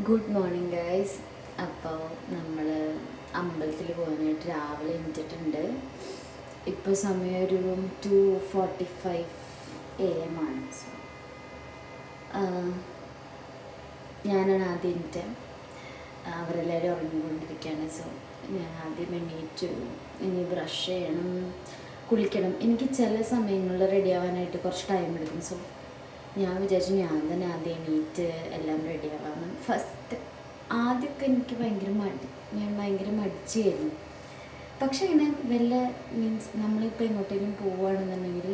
Good morning guys. അപ്പോൾ നമ്മൾ അമ്പലത്തിൽ പോകാനായിട്ട് രാവിലെ എണീറ്റിട്ടുണ്ട്. ഇപ്പോൾ സമയം ഒരു 2:45 AM ആണ്. സോ ഞാനാണ് ആദ്യം എണീറ്റ്. അവരെല്ലാവരും ഉറങ്ങിക്കൊണ്ടിരിക്കുകയാണ്. സോ ഞാൻ ആദ്യം എണീറ്റു. ഇനി ബ്രഷ് ചെയ്യണം, കുളിക്കണം. എനിക്ക് ചില സമയങ്ങളിൽ റെഡി ആവാനായിട്ട് കുറച്ച് ടൈം എടുക്കും. സോ ഞാൻ വിചാരിച്ചു ഞാൻ തന്നെ ആദ്യം എണീറ്റ് എല്ലാം റെഡി ആവാമെന്ന്. ആദ്യമൊക്കെ എനിക്ക് ഞാൻ ഭയങ്കര മടിച്ചായിരുന്നു. പക്ഷേ ഇങ്ങനെ മീൻസ് നമ്മളിപ്പോൾ എങ്ങോട്ടേലും പോവുകയാണെന്നുണ്ടെങ്കിൽ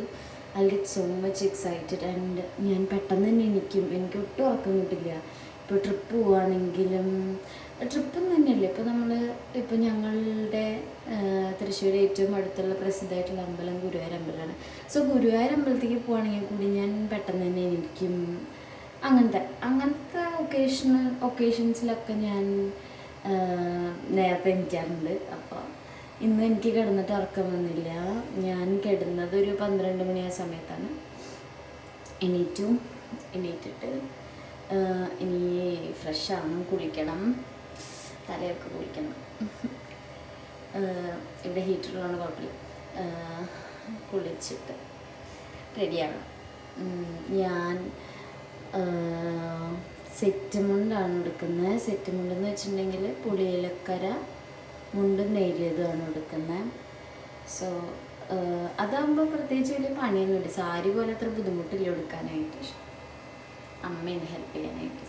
I get so much excited and ഞാൻ പെട്ടെന്ന് തന്നെ എനിക്ക് ഒട്ടും ഉറക്കം കിട്ടില്ല. ഇപ്പോൾ ട്രിപ്പ് പോവുകയാണെങ്കിലും ട്രിപ്പ് തന്നെയല്ലേ, ഇപ്പോൾ ഞങ്ങളുടെ തൃശ്ശൂർ ഏറ്റവും അടുത്തുള്ള പ്രസിദ്ധമായിട്ടുള്ള അമ്പലം ഗുരുവായൂർ അമ്പലമാണ്. സോ ഗുരുവായൂർ അമ്പലത്തേക്ക് പോവുകയാണെങ്കിൽ കൂടി ഞാൻ പെട്ടെന്ന് തന്നെ എനിക്കും അങ്ങനത്തെ ഒക്കേഷൻസിലൊക്കെ ഞാൻ നേരത്തെ എണീക്കാറുണ്ട്. അപ്പോൾ ഇന്ന് എനിക്ക് കിടന്നിട്ട് ഉറക്കം വന്നില്ല. ഞാൻ കിടന്നത് ഒരു 12 മണി ആ സമയത്താണ്. എണീറ്റിട്ട് ഇനി ഫ്രഷാണ്, കുളിക്കണം, തലയൊക്കെ കുളിക്കണം. ഇവിടെ ഹീറ്ററിലാണ്, കുഴപ്പമില്ല. കുളിച്ചിട്ട് റെഡിയാകണം. ഞാൻ സെറ്റ് മുണ്ടാണ് എടുക്കുന്നത്. സെറ്റ് മുണ്ടെന്ന് വെച്ചിട്ടുണ്ടെങ്കിൽ പുളിയിലക്കര മുണ്ടും നേരിയതുമാണ് എടുക്കുന്നത്. സോ അതാകുമ്പോൾ പ്രത്യേകിച്ച് വലിയ പണിയൊന്നുമില്ല. സാരി പോലെ അത്ര ബുദ്ധിമുട്ടില്ല എടുക്കാനായിട്ട്. അമ്മേനെ ഹെൽപ്പ് ചെയ്യാനായിട്ട്.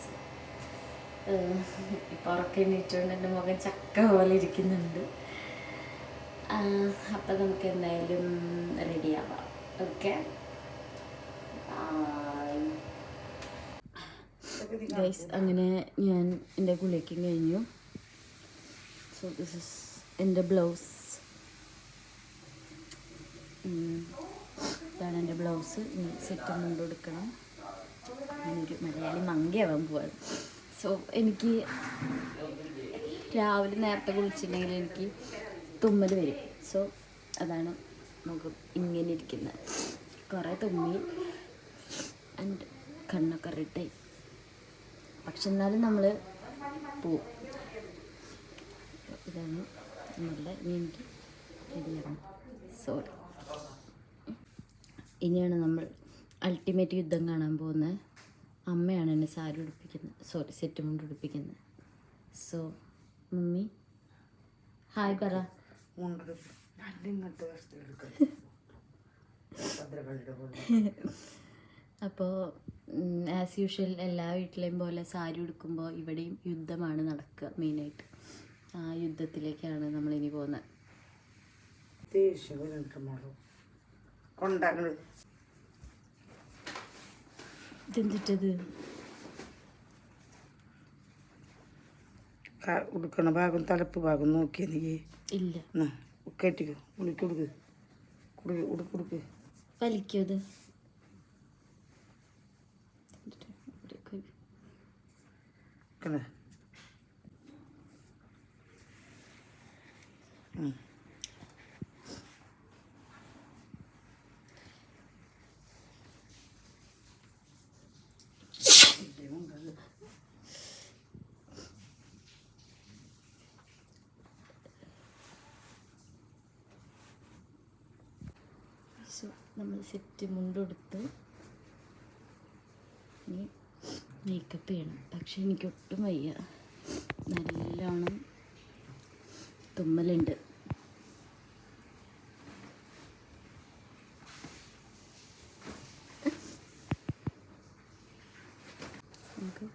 ഇപ്പോൾ ഉറക്കം എണീറ്റുകൊണ്ട് എൻ്റെ മുഖം ചക്ക പോലെ ഇരിക്കുന്നുണ്ട്. അപ്പം നമുക്ക് എന്തായാലും റെഡിയാവാം. ഓക്കെ ഗൈസ്, അങ്ങനെ ഞാൻ എൻ്റെ കുളിക്കും കഴിഞ്ഞു. സോ ദിസ് ഇസ് എൻ്റെ ബ്ലൗസ്. ഇതാണ് എൻ്റെ ബ്ലൗസ്. ഇനി സെറ്റ് മുണ്ട് കൊടുക്കണം. ഞാനൊരു മലയാളി മങ്കയാവാൻ പോവാണ്. സോ എനിക്ക് രാവിലെ നേരത്തെ കുളിച്ചിട്ടുണ്ടെങ്കിൽ എനിക്ക് തുമ്മൽ വരും. സോ അതാണ് മുഖം ഇങ്ങനെ ഇരിക്കുന്നത്. കുറേ തുമ്മി ആൻഡ് കണ്ണൊക്കെ റെഡായി. പക്ഷെ എന്നാലും നമ്മൾ പോവും. ഇതാണ് നല്ല. ഇനി എനിക്ക് റെഡിയാകണം. സോറി. ഇനിയാണ് നമ്മൾ അൾട്ടിമേറ്റ് യുദ്ധം കാണാൻ പോകുന്നത്. അമ്മയാണ് എന്നെ സാരി ഉടുപ്പിക്കുന്നത്, സെറ്റ് മുണ്ട് ഉടുപ്പിക്കുന്നത്. സോ മമ്മി ഹായ് പറ. അപ്പോൾ ആസ് യൂഷ്വൽ എല്ലാ വീട്ടിലെയും പോലെ സാരി ഉടുക്കുമ്പോൾ ഇവിടെയും യുദ്ധമാണ് നടക്കുക മെയിനായിട്ട്. ആ യുദ്ധത്തിലേക്കാണ് നമ്മളിനി പോകുന്നത്. ഇതെന്തിട്ടത് ഉടുക്കണ ഭാഗം തലപ്പ് ഭാഗം നോക്കിയ നീ ഇല്ല കെട്ടിക്കോ. ഉടുക്ക് ഉടുക്ക് വലിക്കത്. സോ നമ്മൾ സെറ്റ് മുണ്ടെടുത്ത് ഇനി മേക്കപ്പ് ചെയ്യണം. പക്ഷെ എനിക്കൊട്ടും വയ്യ, നല്ലോണം തുമ്മലുണ്ട്. നമുക്ക്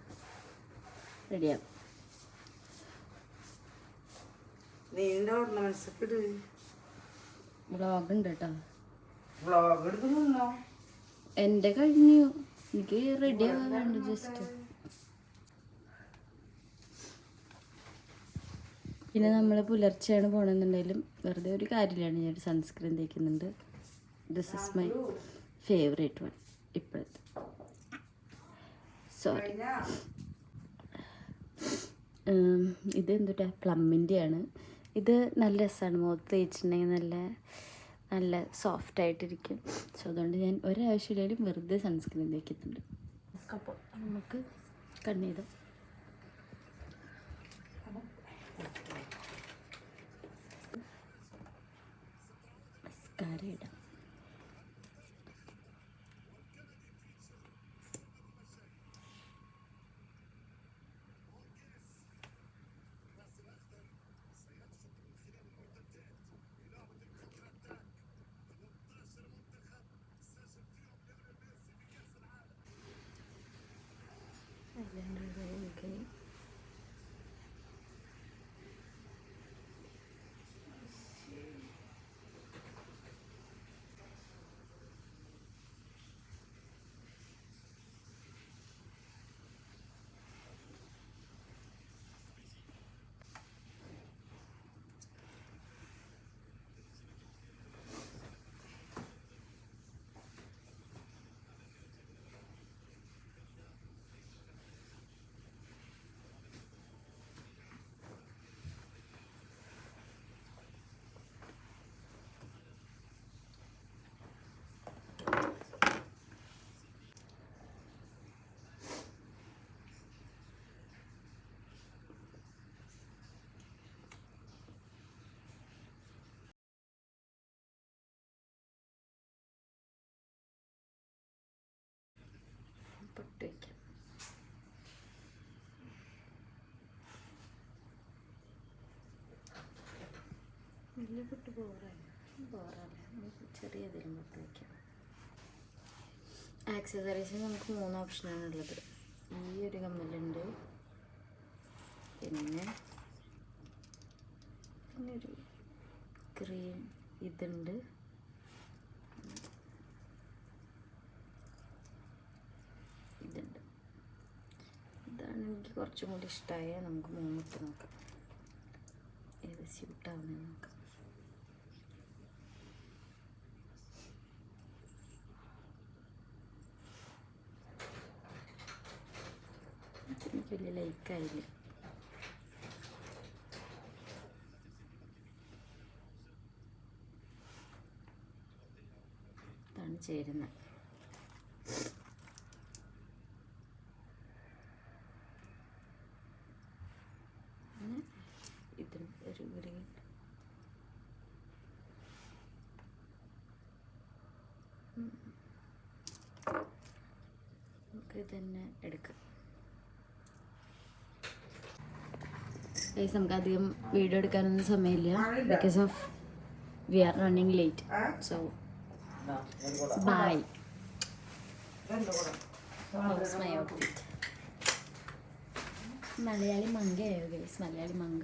റെഡിയാകും. വ്ളോഗ് ഉണ്ട് കേട്ടോ. എൻ്റെ കഴിഞ്ഞു. എനിക്ക് റെഡി ആവാറുണ്ട് ജസ്റ്റ്. പിന്നെ നമ്മൾ പുലർച്ചെയാണ് പോകണമെന്നുണ്ടെങ്കിലും വെറുതെ ഒരു കാര്യമില്ലാണ് ഞാൻ സൺസ്ക്രീൻ തേക്കുന്നുണ്ട്. This is my favourite one ഇപ്പോഴത്തെ. സോറി, ഇതെന്തുട്ടാ പ്ലമ്മിൻ്റെയാണ്. ഇത് നല്ല രസമാണ്. മുഖത്ത് തേച്ചിട്ടുണ്ടെങ്കിൽ നല്ല സോഫ്റ്റായിട്ടിരിക്കും. സോ അതുകൊണ്ട് ഞാൻ ഒരാവശ്യമില്ലാലും വെറുതെ സൺസ്ക്രീൻ തേക്കുന്നുണ്ട്. അപ്പോൾ നമുക്ക് കണ്ണെഴുതാം. കറി ഇടാം. Okay. പൊട്ട് വയ്ക്കാം. വലിയ പൊട്ട് ബോറല്ലേ, നമുക്ക് ചെറിയതിലും പൊട്ട് വയ്ക്കാം. ആക്സസറീസിന് നമുക്ക് 3 ഓപ്ഷനാണ് ഉള്ളത്. ഈ ഒരു കമ്മലുണ്ട്, പിന്നെ ഒരു ക്രീം ഇതുണ്ട്, ഇതുണ്ട്. ഇതാണ് എനിക്ക് കുറച്ചും കൂടി ഇഷ്ടമായ. നമുക്ക് 3 ഇട്ട് നോക്കാം, ഏത് സ്യൂട്ടാവുന്നതെന്ന് നോക്കാം. എനിക്ക് വലിയ ലൈക്കായില്ല. ഇതാണ് ചേരുന്നത്. ഇതിന് ഒരു ഗ്രീൻ, നമുക്ക് ഇതന്നെ എടുക്കാം. നമുക്ക് അധികം വീഡിയോ എടുക്കാനൊന്നും സമയമില്ല, because of we are running late. So bye. How's my outfit. Malayali മങ്കയായോ ഗൈസ്? മലയാളി മങ്ക.